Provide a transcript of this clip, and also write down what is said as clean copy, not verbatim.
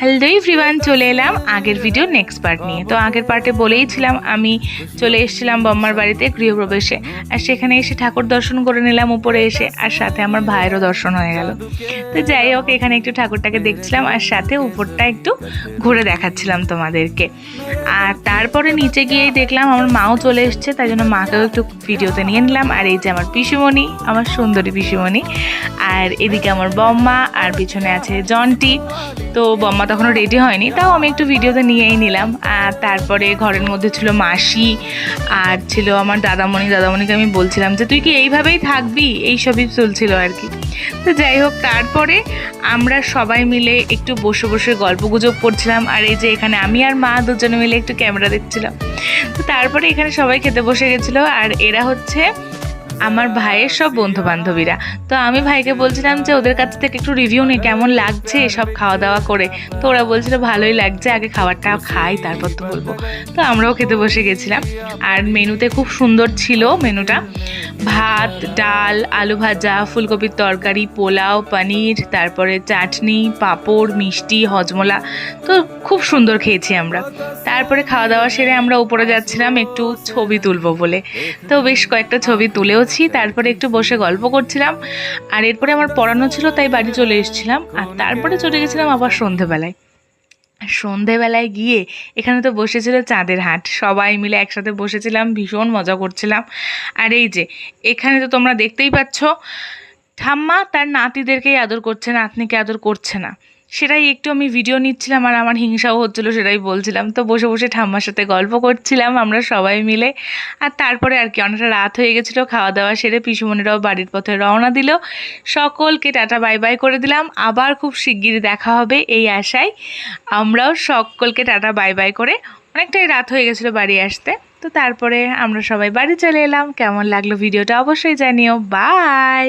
Hello everyone, চলে এলাম আগের ভিডিও নেক্সট পার্ট নিয়ে। তো আগের পার্টে বলেইছিলাম আমি চলে এসেছিলাম বম্মার বাড়িতে গৃহপ্রবেশে, আর সেখানে এসে ঠাকুর দর্শন করে নিলাম উপরে এসে, আর সাথে আমার ভাইয়েরও দর্শন হয়ে গেল। তো যাই হোক, এখানে একটু ঠাকুরটাকে দেখছিলাম আর সাথে উপরটা একটু ঘুরে দেখাচ্ছিলাম তোমাদেরকে। আর তারপরে নিচে গিয়েই দেখলাম আমার মাও চলে এসছে, তাই জন্য মাকেও একটু ভিডিওতে নিয়ে নিলাম। আর এই যে আমার পিসিমণি, আমার সুন্দরী পিসিমণি, আর এদিকে আমার বম্মা, আর পিছনে আছে জন্টি। তো বম্মা তখনও রেডি হয়নি, তাও আমি একটু ভিডিওতে নিয়েই নিলাম। আর তারপরে ঘরের মধ্যে ছিল মাসি, আর ছিল আমার দাদামণিকে আমি বলছিলাম যে তুই কি এইভাবেই থাকবি, এইসবই চলছিল আর কি। তো যাই হোক, তারপরে আমরা সবাই মিলে একটু বসে বসে গল্পগুজব করছিলাম। আর এই যে এখানে আমি আর মা দুজনে মিলে একটু ক্যামেরা দেখছিলাম। তো তারপরে এখানে সবাই খেতে বসে গেছিলো, আর এরা হচ্ছে আমার ভাইয়ের সব বন্ধু বান্ধবীরা। তো আমি ভাইকে বলছিলাম যে ওদের কাছ থেকে একটু রিভিউ নিই, কেমন লাগছে সব খাওয়া দাওয়া করে। তো ওরা বলছিল ভালোই লাগছে, আগে খাবারটা খাই তারপর তো বলবো। তো আমরাও খেতে বসে গেছিলাম। আর মেনুতে খুব সুন্দর ছিল মেনুটা, ভাত, ডাল, আলু ভাজা, ফুলকপির তরকারি, পোলাও, পনির, তারপরে চাটনি, পাঁপড়, মিষ্টি, হজমোলা। তো খুব সুন্দর খেয়েছি আমরা। তারপরে খাওয়া দাওয়া সেরে আমরা উপরে যাচ্ছিলাম একটু ছবি তুলবো বলে। তো বেশ কয়েকটা ছবি তুলেওছি, তারপরে একটু বসে গল্প করছিলাম। আর এরপরে আমার পড়ানো ছিল, তাই বাড়ি চলে এসেছিলাম। আর তারপরে চলে গেছিলাম আবার সন্ধেবেলায় গিয়ে এখানে তো বসেছিল চাঁদের হাট, সবাই মিলে একসাথে বসেছিলাম, ভীষণ মজা করছিলাম। আর এই যে এখানে তো তোমরা দেখতেই পাচ্ছ, ঠাম্মা তার নাতিদেরকেই আদর করছে, নাতনিকে আদর করছে না, সেটাই একটু আমি ভিডিও নিচ্ছিলাম। আর আমার হিংসাও হচ্ছিলো, সেটাই বলছিলাম। তো বসে বসে ঠাম্মার সাথে গল্প করছিলাম আমরা সবাই মিলে। আর তারপরে আর কি অনেকটা রাত হয়ে গেছিলো, খাওয়া দাওয়া সেরে পিসুমণিরাও বাড়ির পথে রওনা দিল। সকলকে টাটা বাই বাই করে দিলাম, আবার খুব শিগগিরই দেখা হবে এই আশায় আমরাও সকলকে টাটা বাই বাই করে অনেকটাই রাত হয়ে গেছিলো বাড়ি আসতে। তো তারপরে আমরা সবাই বাড়ি চলে এলাম। কেমন লাগলো ভিডিওটা অবশ্যই জানিও। বাই।